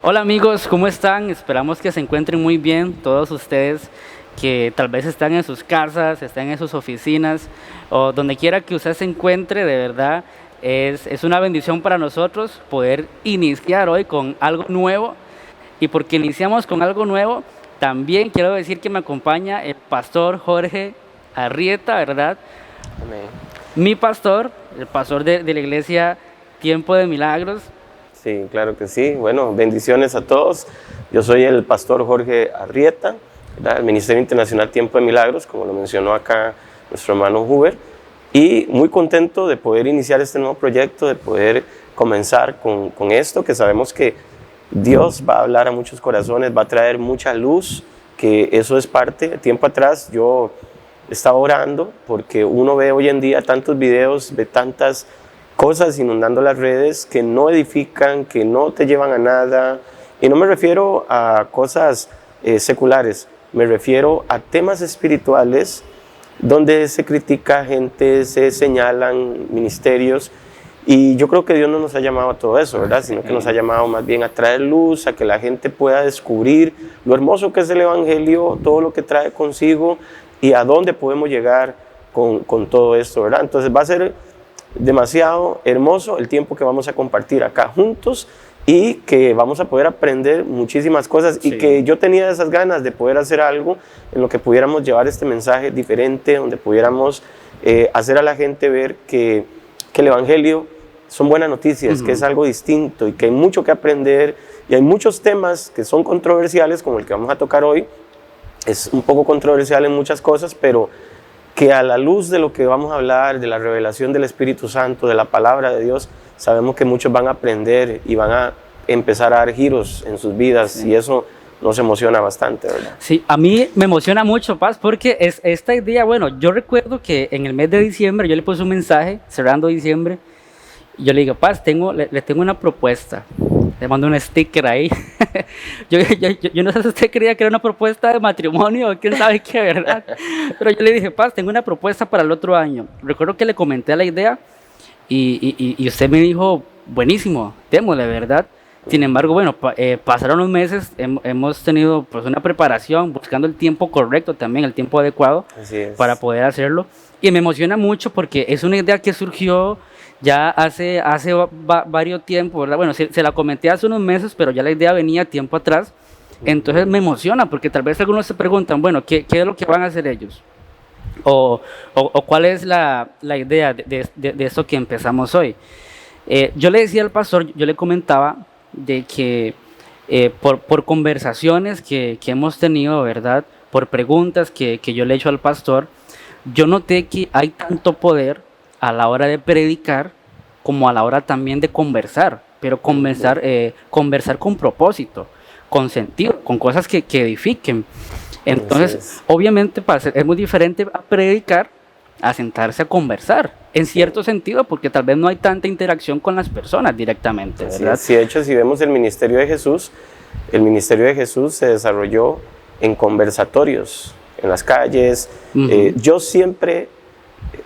Hola amigos, ¿cómo están? Esperamos que se encuentren muy bien todos ustedes que tal vez están en sus casas, están en sus oficinas o donde quiera que usted se encuentre, de verdad es una bendición para nosotros poder iniciar hoy con algo nuevo. Y porque iniciamos con algo nuevo, también quiero decir que me acompaña el pastor Jorge Arrieta, ¿verdad? Amén. Mi pastor, el pastor de la iglesia Tiempo de Milagros. Sí, claro que sí. Bueno, bendiciones a todos. Yo soy el pastor Jorge Arrieta, ¿verdad? El Ministerio Internacional Tiempo de Milagros, como lo mencionó acá nuestro hermano Huber, y muy contento de poder iniciar este nuevo proyecto, de poder comenzar con esto, que sabemos que Dios va a hablar a muchos corazones, va a traer mucha luz, que eso es parte. Tiempo atrás yo estaba orando porque uno ve hoy en día tantos videos, ve tantas cosas inundando las redes que no edifican, que no te llevan a nada. Y no me refiero a cosas seculares, me refiero a temas espirituales donde se critica gente, se señalan ministerios. Y yo creo que Dios no nos ha llamado a todo eso, ¿verdad? Sino que nos ha llamado más bien a traer luz, a que la gente pueda descubrir lo hermoso que es el Evangelio, todo lo que trae consigo y a dónde podemos llegar con todo esto, ¿verdad? Entonces va a ser demasiado hermoso el tiempo que vamos a compartir acá juntos y que vamos a poder aprender muchísimas cosas. Sí. Y que yo tenía esas ganas de poder hacer algo en lo que pudiéramos llevar este mensaje diferente, donde pudiéramos hacer a la gente ver que el Evangelio son buenas noticias, que es algo distinto y que hay mucho que aprender y hay muchos temas que son controversiales como el que vamos a tocar hoy. Es un poco controversial en muchas cosas, pero que a la luz de lo que vamos a hablar, de la revelación del Espíritu Santo, de la palabra de Dios, sabemos que muchos van a aprender y van a empezar a dar giros en sus vidas. Sí. Y eso nos emociona bastante, ¿verdad? Sí, a mí me emociona mucho, Paz, porque es esta idea. Bueno, yo recuerdo que en el mes de diciembre yo le puse un mensaje, cerrando diciembre, y yo le digo, Paz, le tengo una propuesta. Le mando un sticker ahí. yo no sé si usted creía que era una propuesta de matrimonio o quién sabe qué, ¿verdad? Pero yo le dije, Paz, tengo una propuesta para el otro año. Recuerdo que le comenté la idea y usted me dijo, buenísimo, démosle, ¿verdad? Sin embargo, bueno, pasaron los meses, hemos tenido pues una preparación, buscando el tiempo correcto también, el tiempo adecuado para poder hacerlo. Y me emociona mucho porque es una idea que surgió ya hace varios tiempos, ¿verdad? Bueno, se la comenté hace unos meses, pero ya la idea venía tiempo atrás. Entonces me emociona porque tal vez algunos se preguntan, bueno, ¿qué es lo que van a hacer ellos? O cuál es la idea de esto que empezamos hoy. Yo le decía al pastor, yo le comentaba de que por conversaciones que hemos tenido, ¿verdad? Por preguntas que yo le he hecho al pastor, yo noté que hay tanto poder a la hora de predicar como a la hora también de conversar, pero conversar con propósito, con sentido, con cosas que edifiquen. Entonces, obviamente es muy diferente a predicar a sentarse a conversar, en cierto sentido, porque tal vez no hay tanta interacción con las personas directamente, ¿verdad? Sí, de hecho, si vemos el ministerio de Jesús se desarrolló en conversatorios, en las calles. Yo siempre,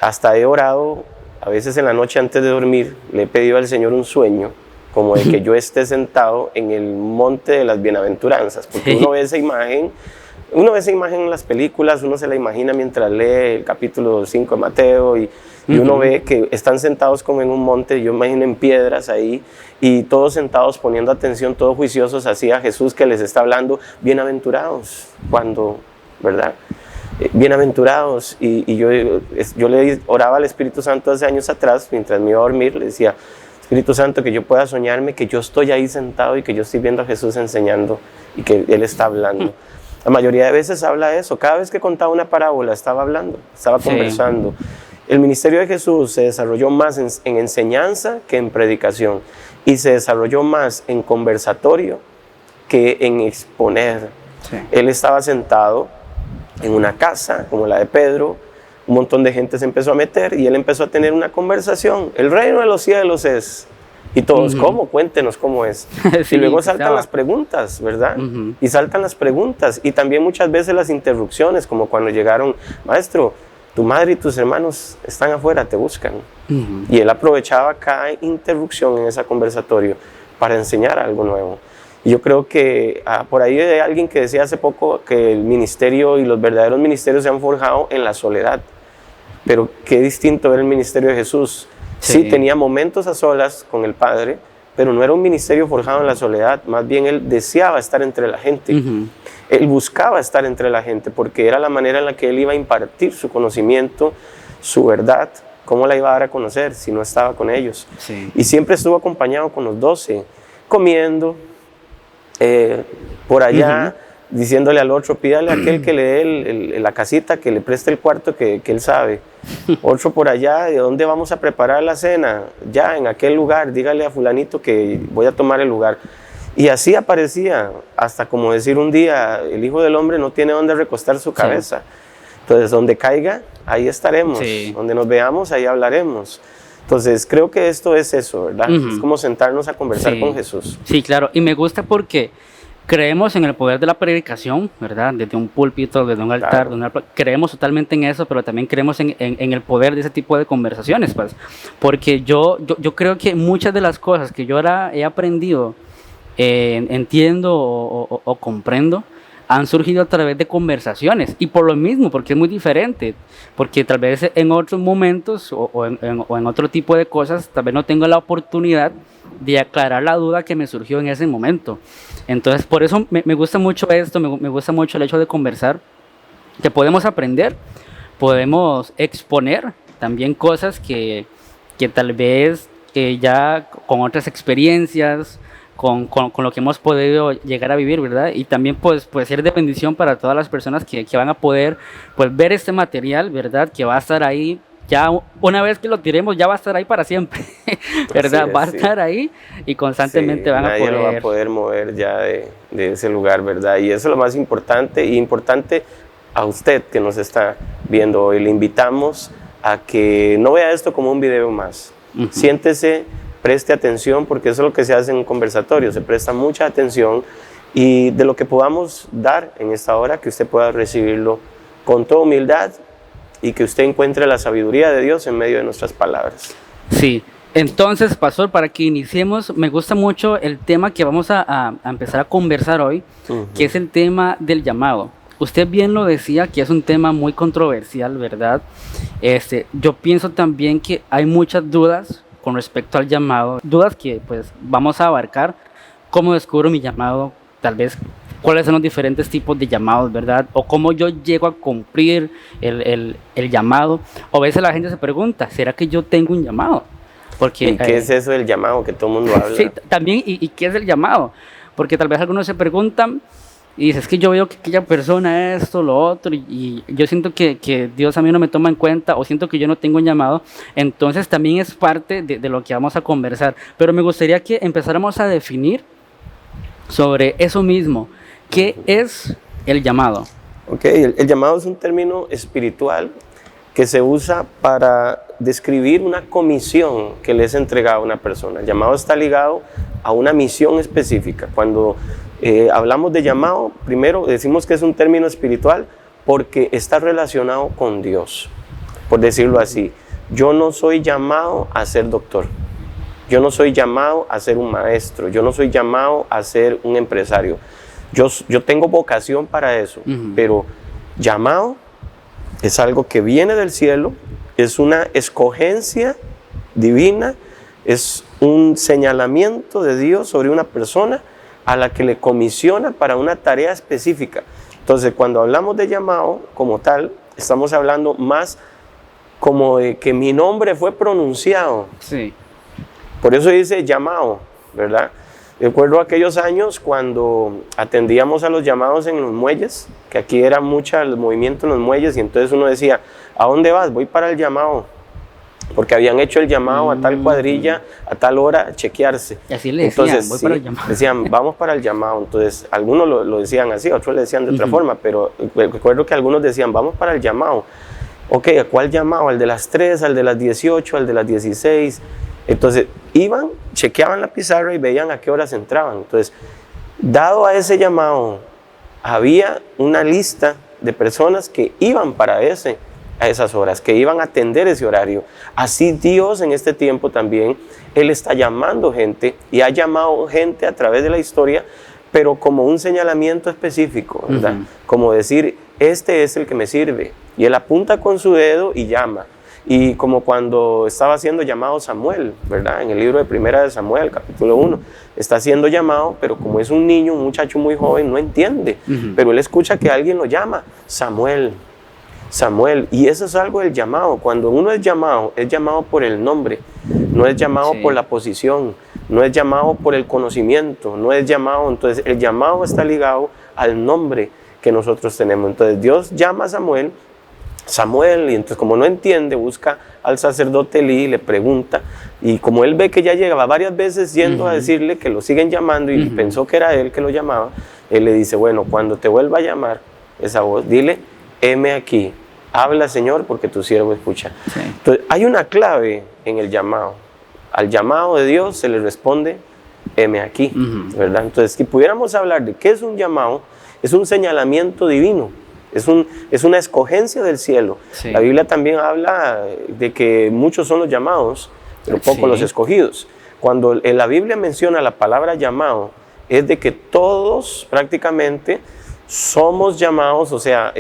hasta he orado, a veces en la noche antes de dormir, le he pedido al Señor un sueño, como de que yo esté sentado en el monte de las bienaventuranzas, porque uno ve esa imagen en las películas, uno se la imagina mientras lee el capítulo 5 de Mateo y uno ve que están sentados como en un monte, yo imagino en piedras ahí, y todos sentados poniendo atención, todos juiciosos así a Jesús que les está hablando, bienaventurados, ¿verdad? Bienaventurados. Y yo le oraba al Espíritu Santo hace años atrás, mientras me iba a dormir, le decía, Espíritu Santo, que yo pueda soñarme que yo estoy ahí sentado y que yo estoy viendo a Jesús enseñando y que Él está hablando. La mayoría de veces habla eso, cada vez que contaba una parábola estaba hablando, estaba conversando. El ministerio de Jesús se desarrolló más en enseñanza que en predicación y se desarrolló más en conversatorio que en exponer. Él estaba sentado en una casa como la de Pedro, un montón de gente se empezó a meter y él empezó a tener una conversación. El reino de los cielos es, Y todos, ¿cómo? Cuéntenos cómo es. Sí, y luego saltan estaba. las preguntas, ¿verdad? Ujú. Y saltan las preguntas. Y también muchas veces las interrupciones, como cuando llegaron, maestro, tu madre y tus hermanos están afuera, te buscan. Ujú. Y él aprovechaba cada interrupción en ese conversatorio para enseñar algo nuevo. Y yo creo que por ahí hay alguien que decía hace poco que el ministerio y los verdaderos ministerios se han forjado en la soledad. Pero qué distinto era el ministerio de Jesús. Sí, tenía momentos a solas con el Padre, pero no era un ministerio forjado en la soledad. Más bien él deseaba estar entre la gente. Ujú. Él buscaba estar entre la gente porque era la manera en la que él iba a impartir su conocimiento, su verdad. ¿Cómo la iba a dar a conocer si no estaba con ellos? Sí. Y siempre estuvo acompañado con los 12, comiendo, por allá, diciéndole al otro, pídale a aquel que le dé la casita, que le preste el cuarto que él sabe. Otro por allá, ¿de dónde vamos a preparar la cena? Ya, en aquel lugar, dígale a fulanito que voy a tomar el lugar. Y así aparecía, hasta como decir un día, el Hijo del Hombre no tiene dónde recostar su cabeza. Entonces, donde caiga, ahí estaremos. Sí. Donde nos veamos, ahí hablaremos. Entonces, creo que esto es eso, ¿verdad? Es como sentarnos a conversar con Jesús. Sí, claro. Y me gusta porque creemos en el poder de la predicación, ¿verdad? Desde un púlpito, desde un altar, creemos totalmente en eso, pero también creemos en el poder de ese tipo de conversaciones, pues. Porque yo creo que muchas de las cosas que yo ahora he aprendido, entiendo o comprendo, han surgido a través de conversaciones, y por lo mismo, porque es muy diferente, porque tal vez en otros momentos o en otro tipo de cosas, tal vez no tengo la oportunidad de aclarar la duda que me surgió en ese momento. Entonces, por eso me gusta mucho esto, me gusta mucho el hecho de conversar, que podemos aprender, podemos exponer también cosas que tal vez ya con otras experiencias, con lo que hemos podido llegar a vivir, ¿verdad? Y también pues ser de bendición para todas las personas que van a poder pues ver este material, ¿verdad? Que va a estar ahí, ya una vez que lo tiremos ya va a estar ahí para siempre, ¿verdad? Va a estar ahí y constantemente van a poder... Nadie lo va a poder mover ya de ese lugar, ¿verdad? Y eso es lo más importante, y importante a usted que nos está viendo hoy. Le invitamos a que no vea esto como un video más. Siéntese, preste atención, porque eso es lo que se hace en un conversatorio, se presta mucha atención, y de lo que podamos dar en esta hora, que usted pueda recibirlo con toda humildad y que usted encuentre la sabiduría de Dios en medio de nuestras palabras. Sí, entonces, pastor, para que iniciemos, me gusta mucho el tema que vamos a empezar a conversar hoy, que es el tema del llamado. Usted bien lo decía, que es un tema muy controversial, ¿verdad? Yo pienso también que hay muchas dudas con respecto al llamado, dudas que pues vamos a abarcar. ¿Cómo descubro mi llamado? Tal vez cuáles son los diferentes tipos de llamados, ¿verdad? O cómo yo llego a cumplir el llamado. O a veces la gente se pregunta, ¿será que yo tengo un llamado? Porque, ¿Y qué es eso del llamado que todo el mundo habla? Sí, también, ¿y qué es el llamado? Porque tal vez algunos se preguntan y dicen, es que yo veo que aquella persona esto, lo otro, y yo siento que Dios a mí no me toma en cuenta, o siento que yo no tengo un llamado. Entonces también es parte de lo que vamos a conversar. Pero me gustaría que empezáramos a definir sobre eso mismo. ¿Qué es el llamado? Ok, el llamado es un término espiritual que se usa para describir una comisión que le es entregada a una persona. El llamado está ligado a una misión específica. Cuando hablamos de llamado, primero decimos que es un término espiritual porque está relacionado con Dios. Por decirlo así, yo no soy llamado a ser doctor, yo no soy llamado a ser un maestro, yo no soy llamado a ser un empresario. Yo tengo vocación para eso, pero llamado es algo que viene del cielo, es una escogencia divina, es un señalamiento de Dios sobre una persona a la que le comisiona para una tarea específica. Entonces, cuando hablamos de llamado como tal, estamos hablando más como de que mi nombre fue pronunciado. Sí. Por eso dice llamado, ¿verdad? Recuerdo aquellos años cuando atendíamos a los llamados en los muelles, que aquí era mucho el movimiento en los muelles, y entonces uno decía, ¿a dónde vas? Voy para el llamado. Porque habían hecho el llamado a tal cuadrilla, a tal hora, a chequearse. Y así le decían, entonces, voy para el llamado. Decían, vamos para el llamado. Entonces, algunos lo decían así, otros le decían de otra forma, pero recuerdo que algunos decían, vamos para el llamado. Ok, ¿a cuál llamado? ¿Al de las 3, al de las 18, al de las 16? Entonces, iban, chequeaban la pizarra y veían a qué horas entraban. Entonces, dado a ese llamado, había una lista de personas que iban para a esas horas, que iban a atender ese horario. Así Dios en este tiempo también, Él está llamando gente y ha llamado gente a través de la historia, pero como un señalamiento específico, ¿verdad? Como decir, este es el que me sirve. Y Él apunta con su dedo y llama. Y como cuando estaba siendo llamado Samuel, ¿verdad? En el libro de Primera de Samuel, capítulo 1, está siendo llamado, pero como es un niño, un muchacho muy joven, no entiende. Pero él escucha que alguien lo llama, Samuel, Samuel. Y eso es algo del llamado. Cuando uno es llamado por el nombre, no es llamado por la posición, no es llamado por el conocimiento, no es llamado, entonces el llamado está ligado al nombre que nosotros tenemos. Entonces Dios llama a Samuel, y entonces como no entiende, busca al sacerdote Elí, le pregunta, y como él ve que ya llegaba varias veces yendo a decirle que lo siguen llamando y pensó que era él que lo llamaba, él le dice, bueno, cuando te vuelva a llamar esa voz, dile, heme aquí, habla Señor porque tu siervo escucha. Entonces hay una clave en el llamado. Al llamado de Dios se le responde, heme aquí, ¿verdad? Entonces si pudiéramos hablar de qué es un llamado, es un señalamiento divino. Es una escogencia del cielo. La Biblia también habla de que muchos son los llamados, pero pocos los escogidos. Cuando en la Biblia menciona la palabra llamado, es de que todos prácticamente somos llamados, o sea,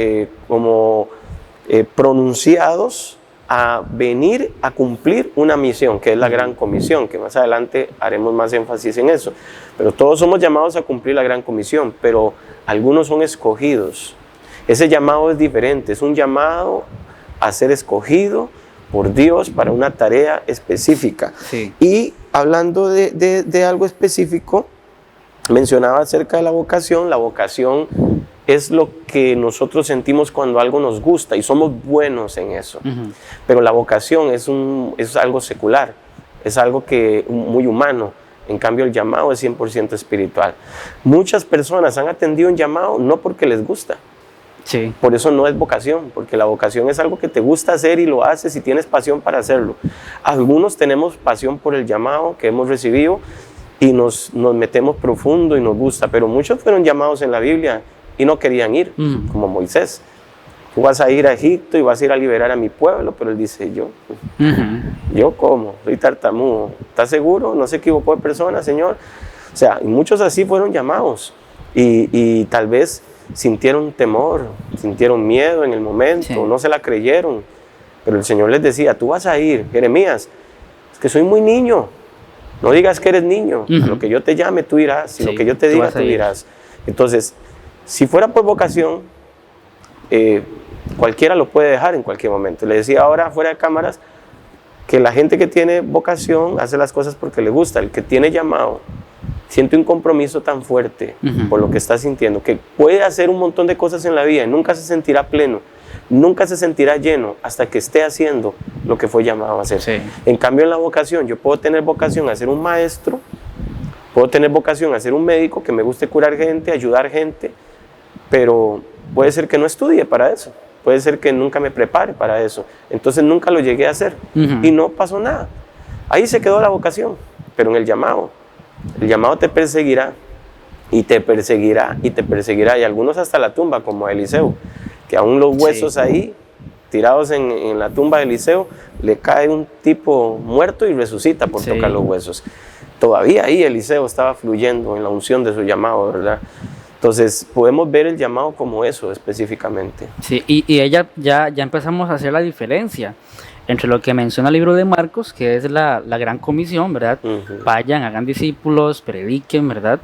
pronunciados a venir a cumplir una misión, que es la gran comisión, que más adelante haremos más énfasis en eso. Pero todos somos llamados a cumplir la gran comisión, pero algunos son escogidos. Ese llamado es diferente, es un llamado a ser escogido por Dios para una tarea específica. Y hablando de algo específico, mencionaba acerca de la vocación. La vocación es lo que nosotros sentimos cuando algo nos gusta y somos buenos en eso. Pero la vocación es algo secular, es algo muy humano. En cambio, el llamado es 100% espiritual. Muchas personas han atendido un llamado no porque les gusta. Por eso no es vocación, porque la vocación es algo que te gusta hacer y lo haces y tienes pasión para hacerlo. Algunos tenemos pasión por el llamado que hemos recibido y nos metemos profundo y nos gusta, pero muchos fueron llamados en la Biblia y no querían ir, como Moisés. Tú vas a ir a Egipto y vas a ir a liberar a mi pueblo, pero él dice, ¿yo cómo? Soy tartamudo. ¿Estás seguro? ¿No se equivocó de persona, Señor? O sea, y muchos así fueron llamados y tal vez sintieron temor, sintieron miedo en el momento, no se la creyeron, pero el Señor les decía, tú vas a ir, Jeremías, es que soy muy niño, no digas que eres niño, a lo que yo te llame tú irás, y lo que yo te diga tú irás. Entonces, si fuera por vocación, cualquiera lo puede dejar en cualquier momento. Le decía ahora fuera de cámaras que la gente que tiene vocación hace las cosas porque le gusta, el que tiene llamado siente un compromiso tan fuerte por lo que está sintiendo, que puede hacer un montón de cosas en la vida y nunca se sentirá pleno, nunca se sentirá lleno hasta que esté haciendo lo que fue llamado a hacer. En cambio, en la vocación, yo puedo tener vocación a ser un maestro, puedo tener vocación a ser un médico, que me guste curar gente, ayudar gente, pero puede ser que no estudie para eso, puede ser que nunca me prepare para eso, entonces nunca lo llegué a hacer y no pasó nada. Ahí se quedó la vocación, pero en el llamado te perseguirá y te perseguirá y te perseguirá, y algunos hasta la tumba, como a Eliseo, que aún los huesos ahí tirados en la tumba de Eliseo, le cae un tipo muerto y resucita por tocar los huesos. Todavía ahí Eliseo estaba fluyendo en la unción de su llamado, ¿verdad? Entonces podemos ver el llamado como eso específicamente. Y ella ya empezamos a hacer la diferencia entre lo que menciona el libro de Marcos, que es la gran comisión, ¿verdad? Vayan, hagan discípulos, prediquen, ¿verdad?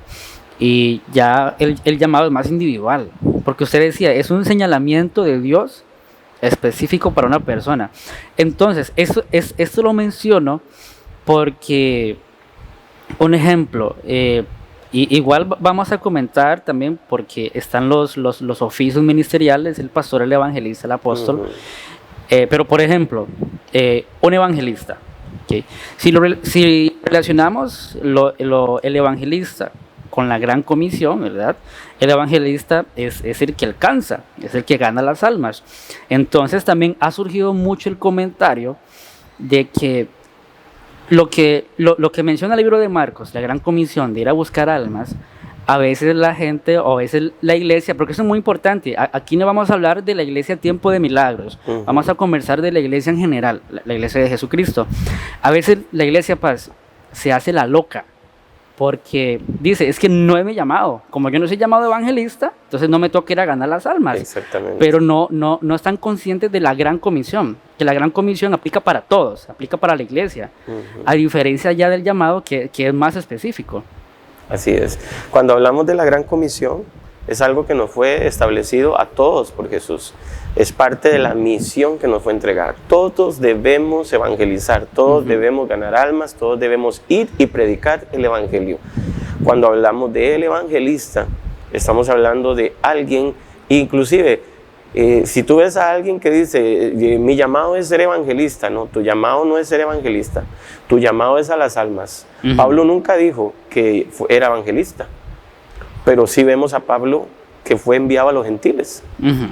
Y ya el llamado es más individual, porque usted decía, es un señalamiento de Dios específico para una persona. Entonces, esto lo menciono porque, un ejemplo, igual vamos a comentar también, porque están los oficios ministeriales, el pastor, el evangelista, el apóstol. Pero, por ejemplo, un evangelista, ¿okay? Si relacionamos el evangelista con la gran comisión, ¿verdad? El evangelista es el que alcanza, es el que gana las almas. Entonces también ha surgido mucho el comentario de que Lo que menciona el libro de Marcos, la gran comisión de ir a buscar almas, a veces la gente o a veces la iglesia, porque eso es muy importante, aquí no vamos a hablar de la iglesia Tiempo de Milagros, vamos a conversar de la iglesia en general, la iglesia de Jesucristo. A veces la iglesia, pues, se hace la loca, porque dice, es que no es mi llamado, como yo no soy llamado evangelista, entonces no me toca ir a ganar las almas. Exactamente. Pero no están conscientes de la gran comisión, que la gran comisión aplica para todos, aplica para la iglesia, a diferencia ya del llamado que es más específico. Así es. Cuando hablamos de la gran comisión, es algo que nos fue establecido a todos por Jesús. Es parte de la misión que nos fue entregada. Todos debemos evangelizar, todos debemos ganar almas, todos debemos ir y predicar el evangelio. Cuando hablamos de el evangelista, estamos hablando de alguien, inclusive, si tú ves a alguien que dice, mi llamado es ser evangelista, no, tu llamado no es ser evangelista, tu llamado es a las almas. Pablo nunca dijo que era evangelista, pero sí vemos a Pablo que fue enviado a los gentiles,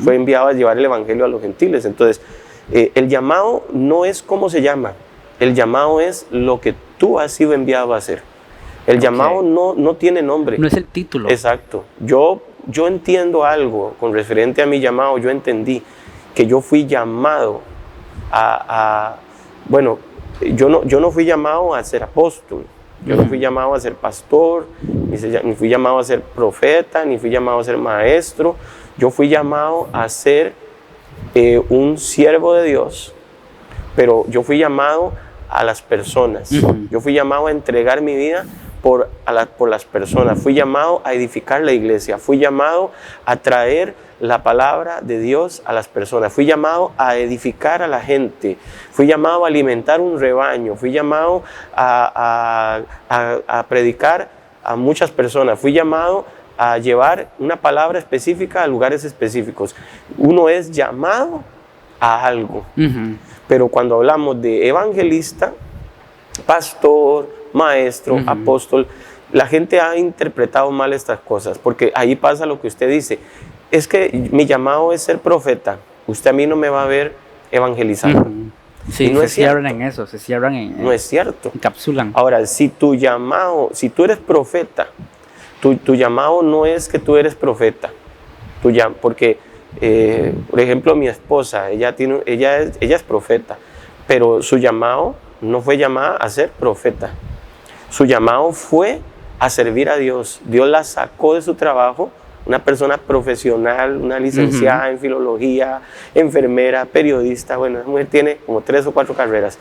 fue enviado a llevar el evangelio a los gentiles. Entonces, el llamado no es cómo se llama, el llamado es lo que tú has sido enviado a hacer. El llamado no tiene nombre. No es el título. Exacto. Yo entiendo algo con referente a mi llamado. Yo entendí que yo fui llamado bueno, yo no fui llamado a ser apóstol, yo no fui llamado a ser pastor, ni fui llamado a ser profeta, ni fui llamado a ser maestro. Yo fui llamado a ser un siervo de Dios, pero yo fui llamado a las personas. Yo fui llamado a entregar mi vida por las personas. Fui llamado a edificar la iglesia. Fui llamado a traer la palabra de Dios a las personas. Fui llamado a edificar a la gente. Fui llamado a alimentar un rebaño. Fui llamado a predicar a muchas personas. Fui llamado a llevar una palabra específica a lugares específicos. Uno es llamado a algo. Pero cuando hablamos de evangelista, pastor, maestro, apóstol, la gente ha interpretado mal estas cosas, porque ahí pasa lo que usted dice. Es que mi llamado es ser profeta. Usted a mí no me va a ver evangelizando. Sí, no se cierran en eso, se cierran en... No es cierto. Encapsulan. Ahora, si tu llamado, si tú eres profeta, tu llamado no es que tú eres profeta. Porque, por ejemplo, mi esposa, ella es profeta, pero su llamado no fue llamada a ser profeta. Su llamado fue a servir a Dios. Dios la sacó de su trabajo, una persona profesional, una licenciada en filología, enfermera, periodista. Bueno, esa mujer tiene como 3 o 4 carreras,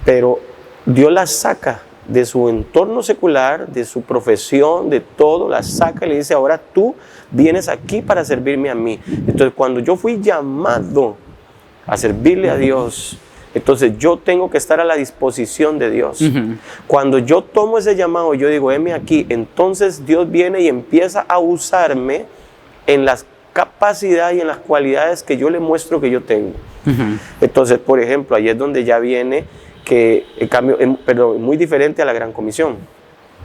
pero Dios la saca de su entorno secular, de su profesión, de todo, la saca y le dice, ahora tú vienes aquí para servirme a mí. Entonces, cuando yo fui llamado a servirle a Dios, entonces yo tengo que estar a la disposición de Dios. Cuando yo tomo ese llamado, yo digo, heme aquí, entonces Dios viene y empieza a usarme en las capacidades y en las cualidades que yo le muestro que yo tengo. Entonces, por ejemplo, ahí es donde ya viene que el cambio, pero muy diferente a la Gran Comisión.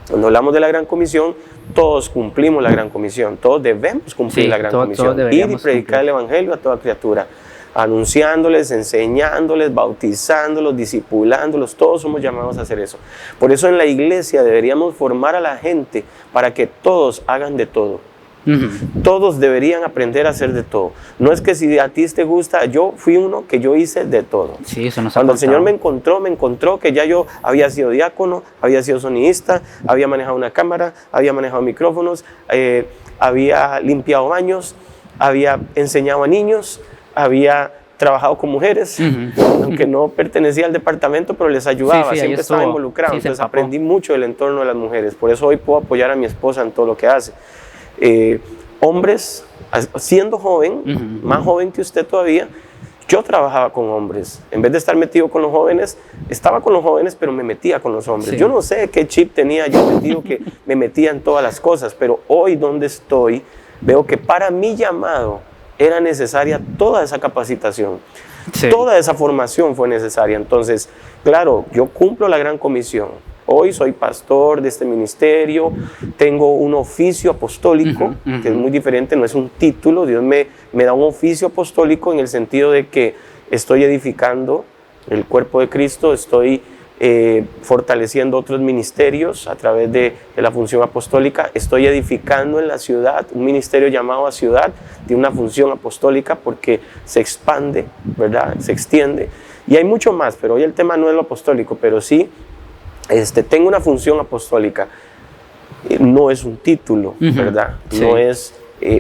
Cuando hablamos de la Gran Comisión, todos cumplimos la Gran Comisión, todos debemos cumplir la Gran Comisión, ir y predicar el Evangelio a toda criatura, anunciándoles, enseñándoles, bautizándolos, discipulándolos. Todos somos llamados a hacer eso. Por eso en la iglesia deberíamos formar a la gente para que todos hagan de todo. Todos deberían aprender a hacer de todo. No es que si a ti te gusta, yo fui uno que yo hice de todo. Sí, eso nos Cuando el Señor me encontró que ya yo había sido diácono, había sido sonidista, había manejado una cámara, había manejado micrófonos, había limpiado baños, había enseñado a niños, había trabajado con mujeres, aunque no pertenecía al departamento, pero les ayudaba, siempre estaba involucrado. Entonces aprendí mucho del entorno de las mujeres. Por eso hoy puedo apoyar a mi esposa en todo lo que hace. Hombres, siendo joven, más joven que usted todavía, yo trabajaba con hombres. En vez de estar metido con los jóvenes, estaba con los jóvenes, pero me metía con los hombres. Yo no sé qué chip tenía yo metido que me metía en todas las cosas, pero hoy donde estoy, veo que para mi llamado era necesaria toda esa capacitación. Toda esa formación fue necesaria. Entonces, claro, yo cumplo la Gran Comisión. Hoy soy pastor de este ministerio, tengo un oficio apostólico, que es muy diferente, no es un título. Dios me da un oficio apostólico en el sentido de que estoy edificando el cuerpo de Cristo, estoy fortaleciendo otros ministerios a través de la función apostólica. Estoy edificando en la ciudad un ministerio llamado A Ciudad, de una función apostólica, porque se expande, ¿verdad? Se extiende. Y hay mucho más, pero hoy el tema no es lo apostólico, pero sí tengo una función apostólica. No es un título, ¿verdad? Sí. No es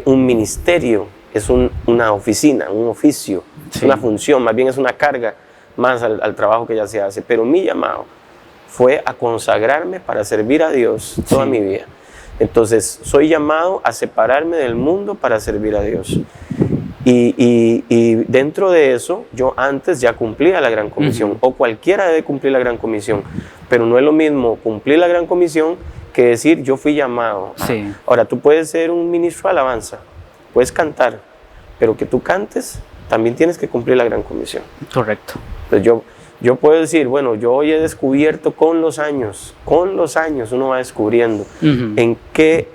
un ministerio, es una oficina, un oficio, sí. Es una función, más bien es una carga más al trabajo que ya se hace. Pero mi llamado fue a consagrarme para servir a Dios toda mi vida. Entonces, soy llamado a separarme del mundo para servir a Dios. Y dentro de eso, yo antes ya cumplía la Gran Comisión, o cualquiera debe cumplir la Gran Comisión, pero no es lo mismo cumplir la Gran Comisión que decir yo fui llamado. Sí. Ahora, tú puedes ser un ministro de alabanza, puedes cantar, pero que tú cantes, también tienes que cumplir la Gran Comisión. Correcto. Entonces yo puedo decir, bueno, yo hoy he descubierto con los años uno va descubriendo en qué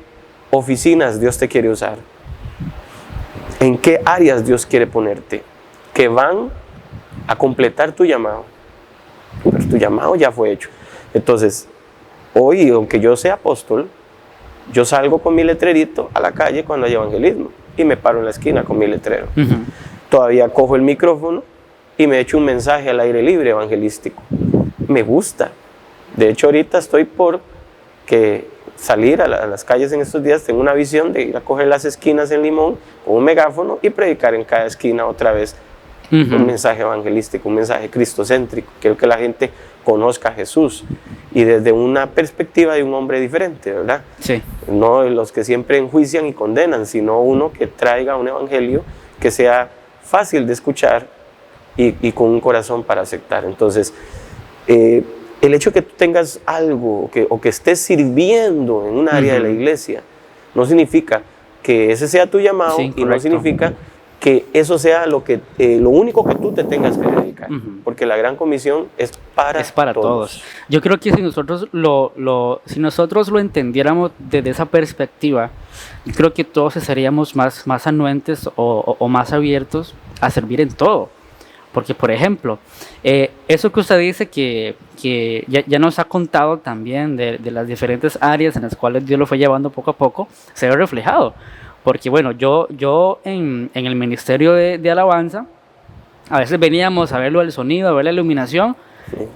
oficinas Dios te quiere usar, en qué áreas Dios quiere ponerte, que van a completar tu llamado. Pero tu llamado ya fue hecho. Entonces, hoy, aunque yo sea apóstol, yo salgo con mi letrerito a la calle cuando hay evangelismo y me paro en la esquina con mi letrero. Todavía cojo el micrófono y me echo un mensaje al aire libre evangelístico. Me gusta. De hecho, ahorita estoy por salir a las calles en estos días. Tengo una visión de ir a coger las esquinas en Limón con un megáfono y predicar en cada esquina otra vez un mensaje evangelístico, un mensaje cristocéntrico. Quiero que la gente conozca a Jesús y desde una perspectiva de un hombre diferente, ¿verdad? Sí. No los que siempre enjuician y condenan, sino uno que traiga un evangelio que sea fácil de escuchar y con un corazón para aceptar. Entonces, el hecho de que tú tengas algo o que estés sirviendo en un área de la iglesia no significa que ese sea tu llamado, y no significa que eso sea lo único que tú te tengas que dedicar, porque la Gran Comisión es para todos. Yo creo que si nosotros si nosotros lo entendiéramos desde esa perspectiva, creo que todos estaríamos más anuentes o más abiertos a servir en todo. Porque, por ejemplo, eso que usted dice que ya nos ha contado también de las diferentes áreas en las cuales Dios lo fue llevando poco a poco, se ve reflejado. Porque, bueno, yo en el ministerio de alabanza, a veces veníamos a ver lo del sonido, a ver la iluminación,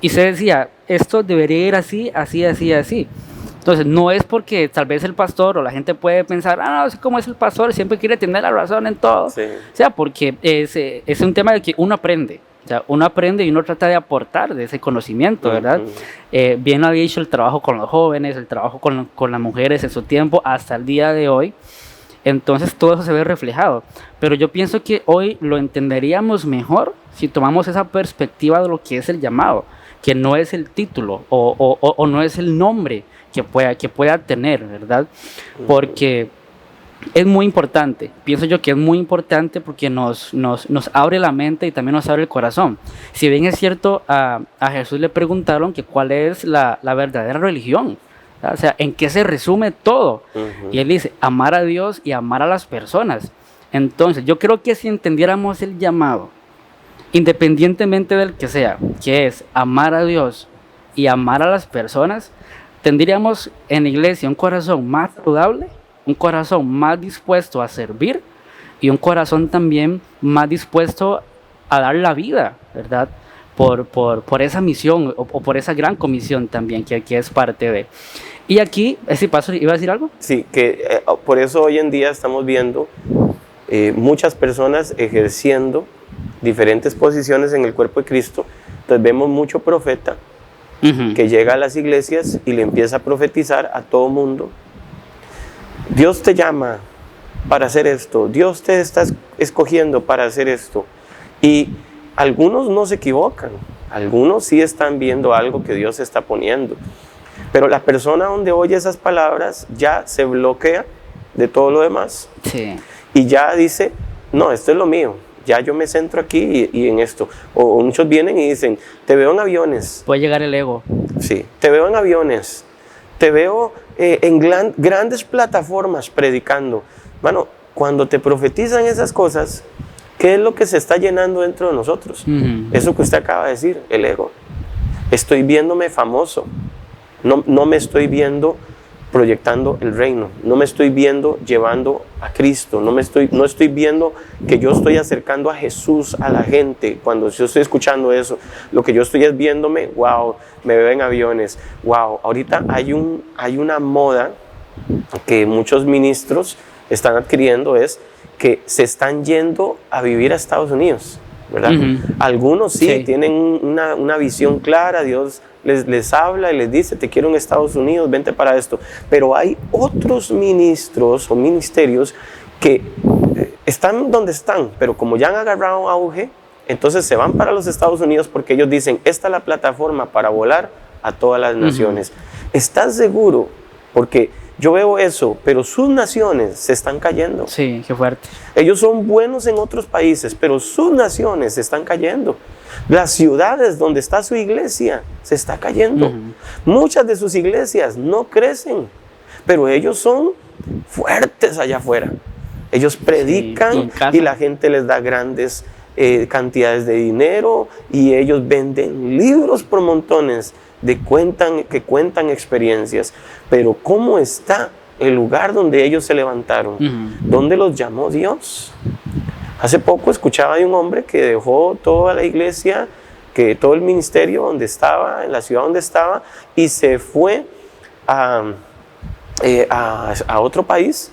y se decía, esto debería ir así, así, así, así. Entonces, no es porque tal vez el pastor o la gente puede pensar, no, así como es el pastor, siempre quiere tener la razón en todo. Sí. O sea, porque es un tema de que uno aprende. O sea, uno aprende y uno trata de aportar de ese conocimiento, ¿verdad? Bien había hecho el trabajo con los jóvenes, el trabajo con las mujeres en su tiempo, hasta el día de hoy. Entonces, todo eso se ve reflejado. Pero yo pienso que hoy lo entenderíamos mejor si tomamos esa perspectiva de lo que es el llamado, que no es el título o no es el nombre que pueda tener, ¿verdad? Porque es muy importante, pienso yo que es muy importante porque nos abre la mente y también nos abre el corazón. Si bien es cierto, a Jesús le preguntaron que cuál es la verdadera religión, ¿verdad? O sea, ¿en qué se resume todo? Y él dice, amar a Dios y amar a las personas. Entonces, yo creo que si entendiéramos el llamado, independientemente del que sea, que es amar a Dios y amar a las personas, tendríamos en la iglesia un corazón más saludable, un corazón más dispuesto a servir y un corazón también más dispuesto a dar la vida, ¿verdad? Por esa misión o por esa gran comisión también que es parte de. Y aquí, ¿ese paso iba a decir algo? Sí, que por eso hoy en día estamos viendo muchas personas ejerciendo diferentes posiciones en el cuerpo de Cristo. Entonces vemos mucho profeta que llega a las iglesias y le empieza a profetizar a todo mundo. Dios te llama para hacer esto, Dios te está escogiendo para hacer esto. Y algunos no se equivocan, algunos sí están viendo algo que Dios está poniendo. Pero la persona donde oye esas palabras ya se bloquea de todo lo demás. Sí. Y ya dice, no, esto es lo mío. Ya yo me centro aquí y en esto. O muchos vienen y dicen, te veo en aviones. Puede llegar el ego. Sí, te veo en aviones. Te veo en grandes plataformas predicando. Bueno, cuando te profetizan esas cosas, ¿qué es lo que se está llenando dentro de nosotros? Eso que usted acaba de decir, el ego. estoy viéndome famoso, no me estoy viendo proyectando el reino, no me estoy viendo llevando a Cristo, no estoy viendo que yo estoy acercando a Jesús a la gente. Cuando yo estoy escuchando eso, lo que yo estoy es viéndome, wow, me veo en aviones, wow. Ahorita hay una moda que muchos ministros están adquiriendo, es que se están yendo a vivir a Estados Unidos, ¿verdad? Algunos sí tienen una visión clara, Dios les habla y les dice, te quiero en Estados Unidos, vente para esto. Pero hay otros ministros o ministerios que están donde están, pero como ya han agarrado auge, entonces se van para los Estados Unidos porque ellos dicen, esta es la plataforma para volar a todas las naciones. ¿Estás seguro? Porque yo veo eso, pero sus naciones se están cayendo. Sí, qué fuerte. Ellos son buenos en otros países, pero sus naciones se están cayendo. Las ciudades donde está su iglesia se está cayendo. Muchas de sus iglesias no crecen, pero ellos son fuertes allá afuera. Ellos predican y la gente les da grandes cantidades de dinero y ellos venden libros por montones que cuentan experiencias. Pero ¿cómo está el lugar donde ellos se levantaron? ¿Dónde los llamó Dios? Hace poco escuchaba de un hombre que dejó toda la iglesia, que todo el ministerio donde estaba, en la ciudad donde estaba, y se fue a otro país,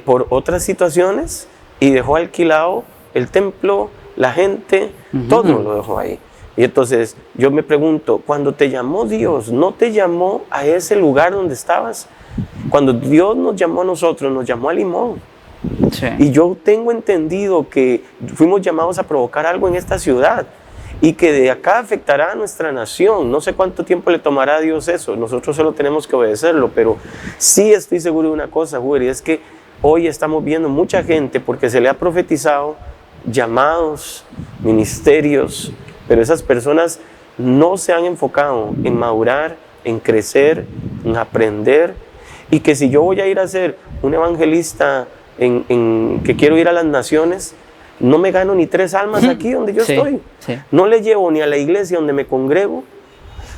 por otras situaciones, y dejó alquilado el templo, la gente, todo lo dejó ahí. Y entonces yo me pregunto, cuando te llamó Dios, ¿no te llamó a ese lugar donde estabas? Cuando Dios nos llamó a nosotros, nos llamó a Limón. Sí. Y yo tengo entendido que fuimos llamados a provocar algo en esta ciudad y que de acá afectará a nuestra nación. No sé cuánto tiempo le tomará a Dios eso, nosotros solo tenemos que obedecerlo, pero sí estoy seguro de una cosa, Huber, y es que hoy estamos viendo mucha gente porque se le ha profetizado llamados, ministerios, pero esas personas no se han enfocado en madurar, en crecer, en aprender, y que si yo voy a ir a ser un evangelista que quiero ir a las naciones, no me gano ni 3 almas aquí donde yo estoy. No le llevo ni a la iglesia donde me congrego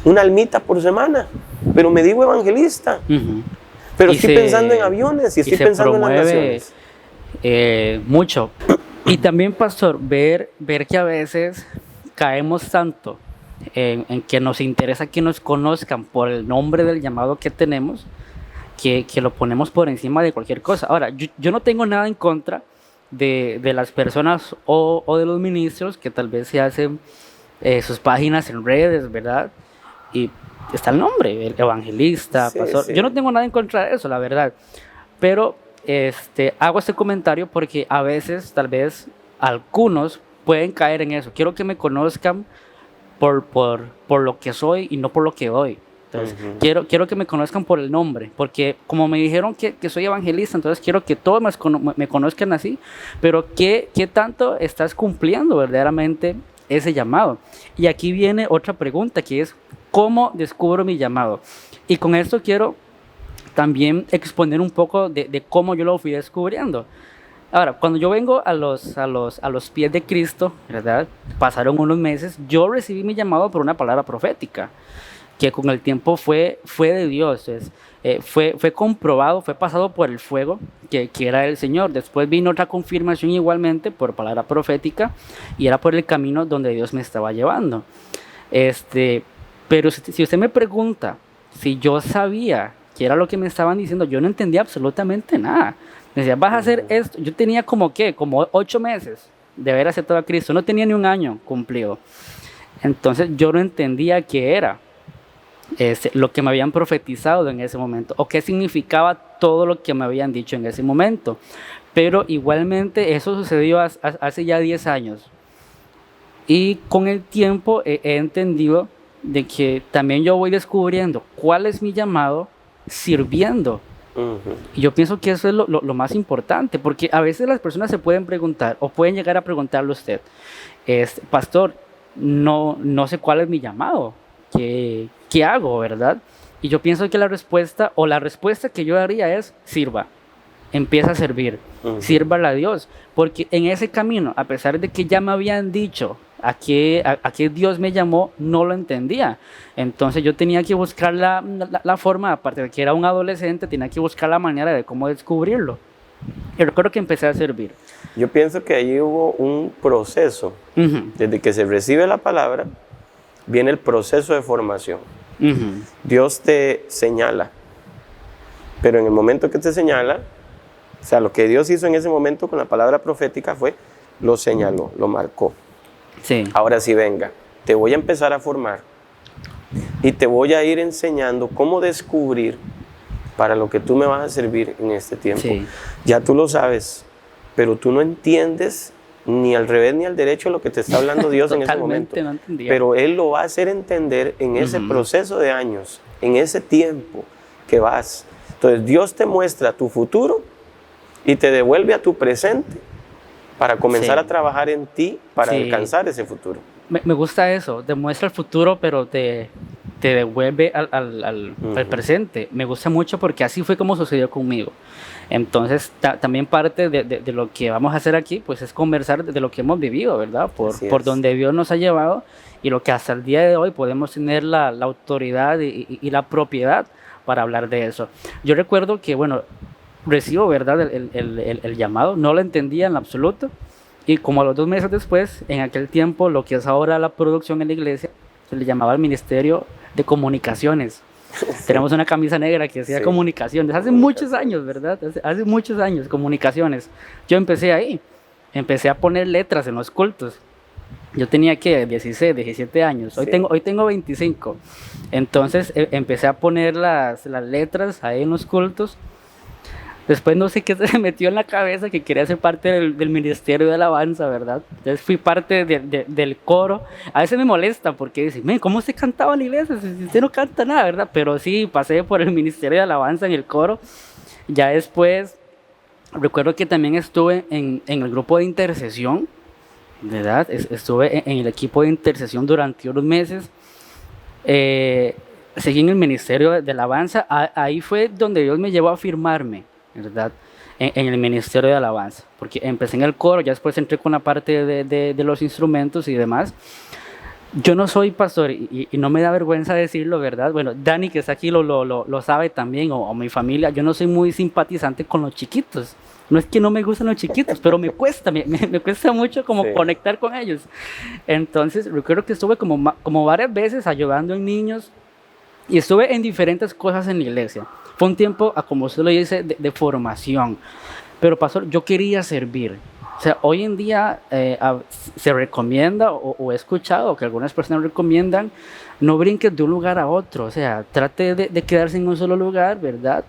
una almita por semana, pero me digo evangelista. Pero estoy pensando en aviones y estoy pensando en las naciones. Mucho. Y también, pastor, ver que a veces caemos tanto en que nos interesa que nos conozcan por el nombre del llamado que tenemos, que lo ponemos por encima de cualquier cosa. Ahora, yo no tengo nada en contra de las personas o de los ministros que tal vez se hacen sus páginas en redes, ¿verdad? Y está el nombre, el evangelista, pastor. Yo no tengo nada en contra de eso, la verdad. Pero hago este comentario porque a veces, tal vez, algunos pueden caer en eso. Quiero que me conozcan por lo que soy y no por lo que doy. Entonces, quiero que me conozcan por el nombre, porque como me dijeron que soy evangelista, entonces quiero que todos me conozcan así, pero ¿qué tanto estás cumpliendo verdaderamente ese llamado? Y aquí viene otra pregunta, que es, ¿cómo descubro mi llamado? Y con esto quiero también exponer un poco de cómo yo lo fui descubriendo. Ahora, cuando yo vengo a los pies de Cristo, ¿verdad? Pasaron unos meses, yo recibí mi llamado por una palabra profética, que con el tiempo fue de Dios, fue comprobado, fue pasado por el fuego, que era el Señor. Después vino otra confirmación igualmente por palabra profética, y era por el camino donde Dios me estaba llevando. Pero si usted me pregunta si yo sabía qué era lo que me estaban diciendo, yo no entendía absolutamente nada. Me decía, vas a hacer esto. Yo tenía como 8 meses de haber aceptado a Cristo, no tenía ni un año cumplido. Entonces yo no entendía qué era lo que me habían profetizado en ese momento, o qué significaba todo lo que me habían dicho en ese momento. Pero igualmente eso sucedió hace ya 10 años. Y con el tiempo he entendido de que también yo voy descubriendo cuál es mi llamado sirviendo. Y yo pienso que eso es lo más importante, porque a veces las personas se pueden preguntar, o pueden llegar a preguntarle a usted, pastor, no sé cuál es mi llamado, ¿qué hago, verdad? Y yo pienso que la respuesta que yo daría es, sirva, empieza a servir, sírvala a Dios, porque en ese camino, a pesar de que ya me habían dicho a qué Dios me llamó, no lo entendía. Entonces yo tenía que buscar la forma, aparte de que era un adolescente, tenía que buscar la manera de cómo descubrirlo. Y recuerdo que empecé a servir. Yo pienso que allí hubo un proceso. Desde que se recibe la palabra, viene el proceso de formación. Dios te señala, pero en el momento que te señala, o sea, lo que Dios hizo en ese momento con la palabra profética fue, lo señaló, lo marcó. Sí. Ahora sí, venga, te voy a empezar a formar y te voy a ir enseñando cómo descubrir para lo que tú me vas a servir en este tiempo. Sí. Ya tú lo sabes, pero tú no entiendes ni al revés ni al derecho lo que te está hablando Dios en ese momento. No entendía. Pero Él lo va a hacer entender en ese proceso de años, en ese tiempo que vas. Entonces Dios te muestra tu futuro y te devuelve a tu presente para comenzar a trabajar en ti para alcanzar ese futuro. Me gusta eso, demuestra el futuro, pero te devuelve al presente. Me gusta mucho porque así fue como sucedió conmigo. Entonces, también parte de lo que vamos a hacer aquí, pues es conversar de lo que hemos vivido, ¿verdad? Por donde Dios nos ha llevado y lo que hasta el día de hoy podemos tener la autoridad y la propiedad para hablar de eso. Yo recuerdo que, bueno, recibo, ¿verdad? El llamado, no lo entendía en absoluto. Y como a los 2 meses después, en aquel tiempo, lo que es ahora la producción en la iglesia, se le llamaba el Ministerio de Comunicaciones. Tenemos una camisa negra que decía comunicaciones, hace muchos años, ¿verdad? Hace muchos años, comunicaciones. Yo empecé ahí, empecé a poner letras en los cultos. Yo tenía que 16, 17 años, hoy tengo 25. Entonces empecé a poner las letras ahí en los cultos. Después no sé qué se me metió en la cabeza que quería ser parte del ministerio de alabanza, ¿verdad? Entonces fui parte del coro. A veces me molesta porque dicen, ¿cómo se cantaba en la iglesia? Si usted no canta nada, ¿verdad? Pero sí, pasé por el ministerio de alabanza en el coro. Ya después, recuerdo que también estuve en el grupo de intercesión, ¿verdad? Estuve en el equipo de intercesión durante unos meses. Seguí en el ministerio de alabanza. Ahí fue donde Dios me llevó a firmarme, ¿verdad? En el ministerio de alabanza, porque empecé en el coro, ya después entré con la parte de los instrumentos y demás. Yo no soy pastor y no me da vergüenza decirlo, ¿verdad? Bueno, Dani, que está aquí, lo sabe también, o mi familia. Yo no soy muy simpatizante con los chiquitos. No es que no me gustan los chiquitos, pero me cuesta mucho como conectar con ellos. Entonces, recuerdo que estuve como varias veces ayudando en niños y estuve en diferentes cosas en la iglesia. Fue un tiempo, como usted lo dice, de formación. Pero, pastor, yo quería servir. O sea, hoy en día se recomienda, o he escuchado que algunas personas recomiendan, no brinques de un lugar a otro. O sea, trate de quedarse en un solo lugar, ¿verdad?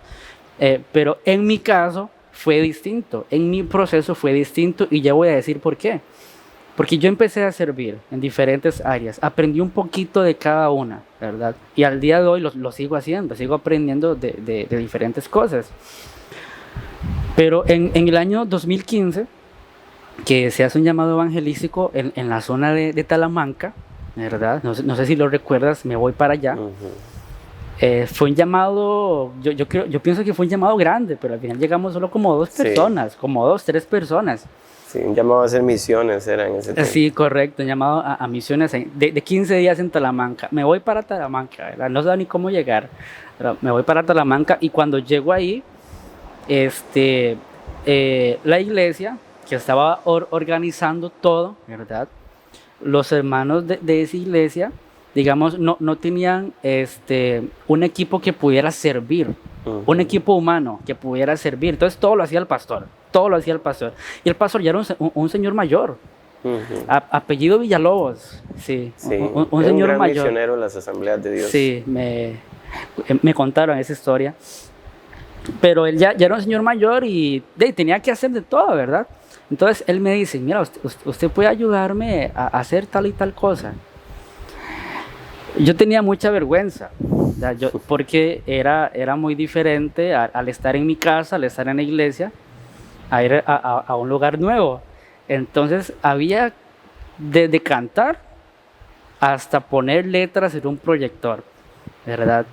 Pero en mi caso fue distinto. En mi proceso fue distinto y ya voy a decir por qué. Porque yo empecé a servir en diferentes áreas, aprendí un poquito de cada una, ¿verdad? Y al día de hoy lo sigo haciendo, sigo aprendiendo de diferentes cosas. Pero en el año 2015, que se hace un llamado evangelístico en la zona de Talamanca, ¿verdad? No sé si lo recuerdas, me voy para allá. Fue un llamado, yo pienso que fue un llamado grande, pero al final llegamos solo como 2 personas, como 2, 3 personas. Sí, un llamado a hacer misiones era en ese tiempo. Sí, correcto, un llamado a misiones de 15 días en Talamanca. Me voy para Talamanca, ¿verdad? No sé ni cómo llegar, pero me voy para Talamanca y cuando llego ahí, la iglesia que estaba organizando todo, ¿verdad? Los hermanos de esa iglesia, digamos, no tenían un equipo que pudiera servir, un equipo humano que pudiera servir. Entonces todo lo hacía el pastor. Y el pastor ya era un señor mayor, apellido Villalobos, sí, un señor gran mayor. Misionero en las asambleas de Dios. Sí, me contaron esa historia. Pero él ya era un señor mayor y tenía que hacer de todo, ¿verdad? Entonces él me dice, mira, usted puede ayudarme a hacer tal y tal cosa. Yo tenía mucha vergüenza, porque era muy diferente al estar en mi casa, al estar en la iglesia, a ir a un lugar nuevo. Entonces había desde cantar hasta poner letras en un proyector, ¿verdad?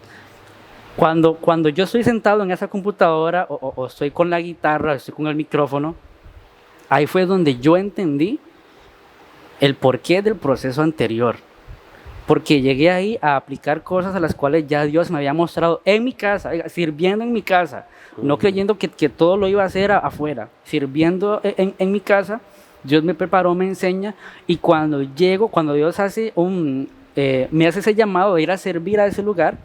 Cuando yo estoy sentado en esa computadora o estoy con la guitarra, estoy con el micrófono, ahí fue donde yo entendí el porqué del proceso anterior. Porque llegué ahí a aplicar cosas a las cuales ya Dios me había mostrado en mi casa, sirviendo en mi casa, no creyendo que todo lo iba a hacer afuera, sirviendo en mi casa. Dios me preparó, me enseña, y cuando llego, cuando Dios hace me hace ese llamado de ir a servir a ese lugar,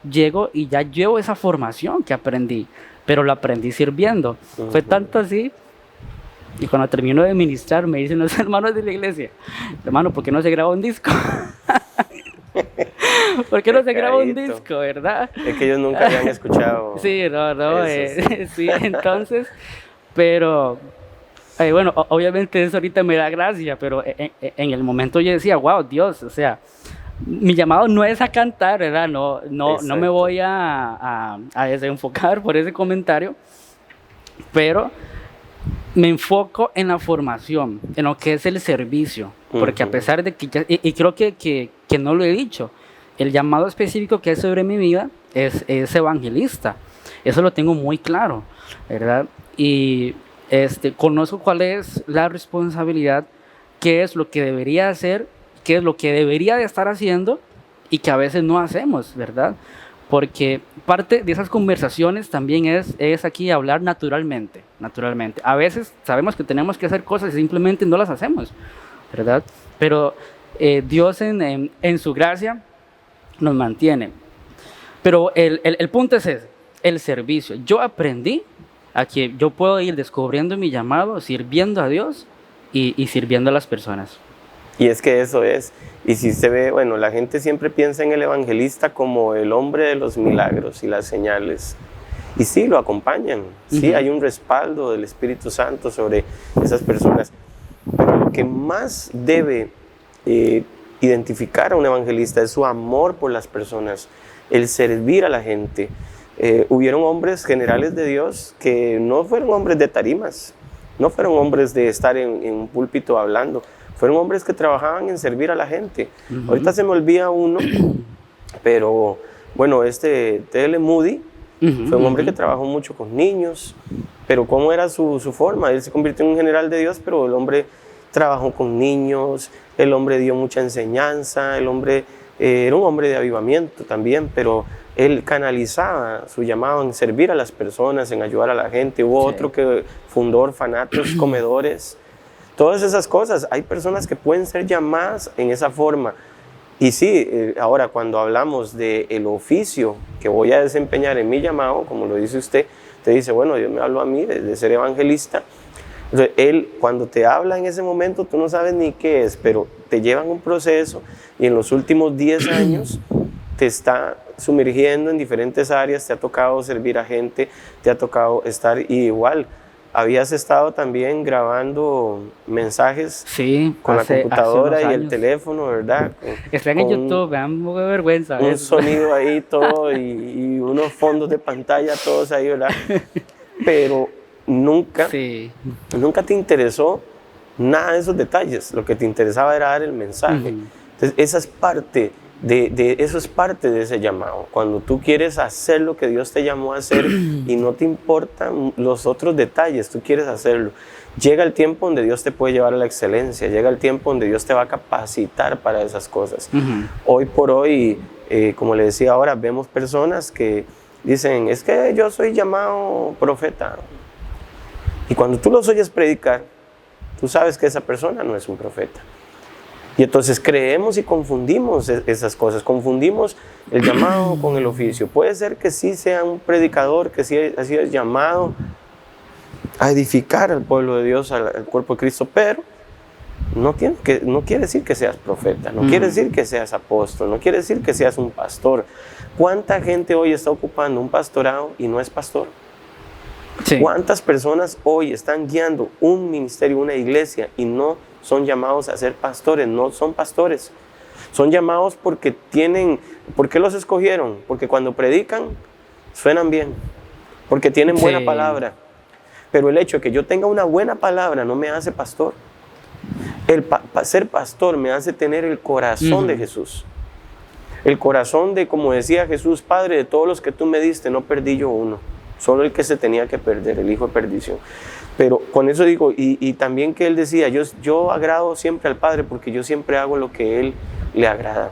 llego y ya llevo esa formación que aprendí, pero lo aprendí sirviendo. Fue tanto así, y cuando termino de ministrar me dicen los hermanos de la iglesia: hermano, ¿por qué no se graba un disco? ¿Por qué no se graba un disco, verdad? Es que ellos nunca habían escuchado. Sí, no, sí, entonces, pero bueno, obviamente eso ahorita me da gracia, pero en el momento yo decía: wow, Dios, o sea, mi llamado no es a cantar, ¿verdad? No me voy a desenfocar por ese comentario, pero me enfoco en la formación, en lo que es el servicio, porque a pesar de que y creo que no lo he dicho, el llamado específico que es sobre mi vida es evangelista. Eso lo tengo muy claro, ¿verdad? Y conozco cuál es la responsabilidad, qué es lo que debería hacer, qué es lo que debería de estar haciendo y que a veces no hacemos, ¿verdad? Porque parte de esas conversaciones también es aquí hablar naturalmente. A veces sabemos que tenemos que hacer cosas y simplemente no las hacemos, ¿verdad? Pero Dios en su gracia nos mantiene. Pero el punto es ese, el servicio. Yo aprendí a que yo puedo ir descubriendo mi llamado, sirviendo a Dios y sirviendo a las personas. Y es que eso es. Y si se ve, bueno, la gente siempre piensa en el evangelista como el hombre de los milagros y las señales. Y sí, lo acompañan. Sí, hay un respaldo del Espíritu Santo sobre esas personas. Pero lo que más debe identificar a un evangelista es su amor por las personas, el servir a la gente. Hubieron hombres generales de Dios que no fueron hombres de tarimas, no fueron hombres de estar en un púlpito hablando, fueron hombres que trabajaban en servir a la gente. Ahorita se me olvida uno, pero bueno, T.L. Moody fue un hombre que trabajó mucho con niños, pero ¿cómo era su forma? Él se convirtió en un general de Dios, pero el hombre trabajó con niños, el hombre dio mucha enseñanza, el hombre era un hombre de avivamiento también, pero él canalizaba su llamado en servir a las personas, en ayudar a la gente. Hubo otro que fundó orfanatos, comedores, todas esas cosas. Hay personas que pueden ser llamadas en esa forma. Y sí, ahora cuando hablamos del oficio que voy a desempeñar en mi llamado, como lo dice usted, te dice, bueno, Dios me habló a mí de ser evangelista. Entonces, Él, cuando te habla en ese momento, tú no sabes ni qué es, pero te llevan un proceso y en los últimos 10 años te está sumergiendo en diferentes áreas, te ha tocado servir a gente, te ha tocado estar igual. Habías estado también grabando mensajes con la computadora y el teléfono, ¿verdad? Están en YouTube, me da un poco de vergüenza. Un sonido ahí todo y unos fondos de pantalla todos ahí, ¿verdad? Pero nunca te interesó nada de esos detalles. Lo que te interesaba era dar el mensaje. Entonces, eso es parte de ese llamado. Cuando tú quieres hacer lo que Dios te llamó a hacer y no te importan los otros detalles, tú quieres hacerlo. Llega el tiempo donde Dios te puede llevar a la excelencia, llega el tiempo donde Dios te va a capacitar para esas cosas. Hoy por hoy, como le decía ahora, vemos personas que dicen, es que yo soy llamado profeta. Y cuando tú los oyes predicar, tú sabes que esa persona no es un profeta. Y entonces creemos y confundimos esas cosas, confundimos el llamado con el oficio. Puede ser que sí sea un predicador, que sí ha sido llamado a edificar al pueblo de Dios, al cuerpo de Cristo, pero no quiere decir que seas profeta, no quiere decir que seas apóstol, no quiere decir que seas un pastor. ¿Cuánta gente hoy está ocupando un pastorado y no es pastor? Sí. ¿Cuántas personas hoy están guiando un ministerio, una iglesia y no son llamados a ser pastores? No son pastores. Son llamados porque ¿por qué los escogieron? Porque cuando predican suenan bien, porque tienen buena palabra. Pero el hecho de que yo tenga una buena palabra no me hace pastor. Ser pastor me hace tener el corazón de Jesús. El corazón de, como decía Jesús, Padre, de todos los que tú me diste, no perdí yo uno. solo el que se tenía que perder, el hijo de perdición. Pero con eso digo, y también que él decía, yo agrado siempre al Padre porque yo siempre hago lo que él le agrada.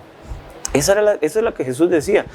Eso es lo que Jesús decía.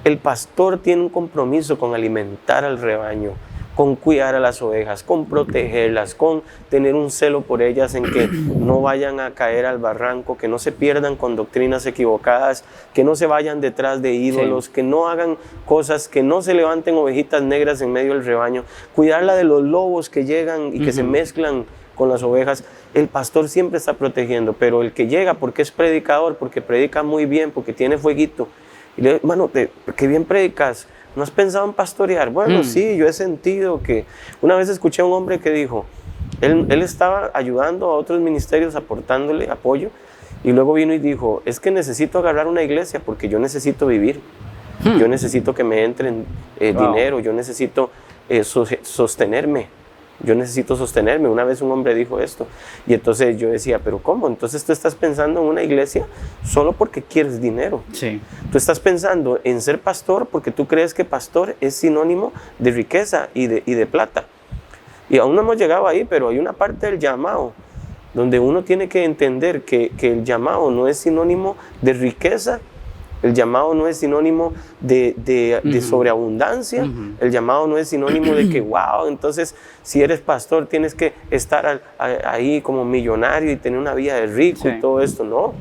El pastor tiene un compromiso con alimentar al rebaño, con cuidar a las ovejas, con protegerlas, con tener un celo por ellas en que no vayan a caer al barranco, que no se pierdan con doctrinas equivocadas, que no se vayan detrás de ídolos, sí, que no hagan cosas, que no se levanten ovejitas negras en medio del rebaño, cuidarla de los lobos que llegan y que se mezclan con las ovejas. El pastor siempre está protegiendo, pero el que llega porque es predicador, porque predica muy bien, porque tiene fueguito, y le digo, hermano, qué bien predicas, ¿no has pensado en pastorear? Bueno, sí, yo he sentido que... Una vez escuché a un hombre que dijo, él estaba ayudando a otros ministerios, aportándole apoyo, y luego vino y dijo, es que necesito agarrar una iglesia porque yo necesito vivir, yo necesito que me entren dinero, yo necesito sostenerme. Yo necesito sostenerme. Una vez un hombre dijo esto y entonces yo decía, ¿pero cómo? Entonces tú estás pensando en una iglesia solo porque quieres dinero. Sí. Tú estás pensando en ser pastor porque tú crees que pastor es sinónimo de riqueza y de plata. Y aún no hemos llegado ahí, pero hay una parte del llamado donde uno tiene que entender que el llamado no es sinónimo de riqueza. El llamado no es sinónimo de sobreabundancia, el llamado no es sinónimo de que, wow, entonces si eres pastor tienes que estar ahí como millonario y tener una vida de rico y todo esto, no.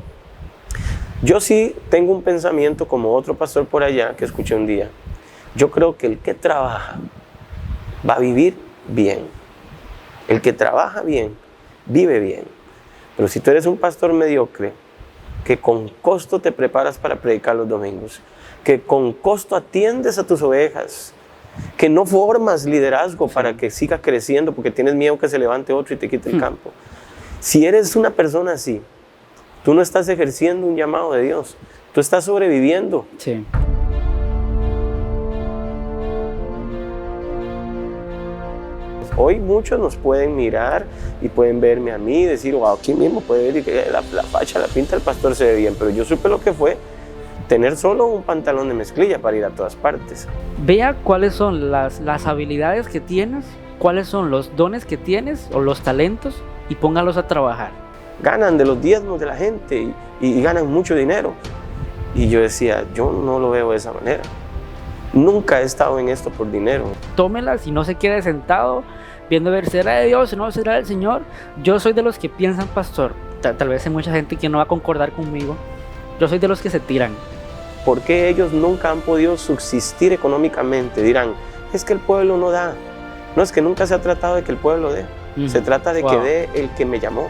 Yo sí tengo un pensamiento como otro pastor por allá que escuché un día. Yo creo que el que trabaja va a vivir bien. El que trabaja bien, vive bien. Pero si tú eres un pastor mediocre, que con costo te preparas para predicar los domingos, que con costo atiendes a tus ovejas, que no formas liderazgo para que siga creciendo porque tienes miedo que se levante otro y te quite el campo. Si eres una persona así, tú no estás ejerciendo un llamado de Dios, tú estás sobreviviendo. Sí. Hoy muchos nos pueden mirar y pueden verme a mí y decir, wow, aquí mismo puede ver que la facha, la pinta del pastor se ve bien, pero yo supe lo que fue tener solo un pantalón de mezclilla para ir a todas partes. Vea cuáles son las habilidades que tienes, cuáles son los dones que tienes o los talentos y póngalos a trabajar. Ganan de los diezmos de la gente y ganan mucho dinero. Y yo decía, yo no lo veo de esa manera. Nunca he estado en esto por dinero. Tómelas y no se quede sentado viendo a ver, ¿será de Dios o no será del Señor? Yo soy de los que piensan, pastor, tal vez hay mucha gente que no va a concordar conmigo, yo soy de los que se tiran. ¿Por qué ellos nunca han podido subsistir económicamente? Dirán, es que el pueblo no da. No, es que nunca se ha tratado de que el pueblo dé. Se trata de que dé el que me llamó.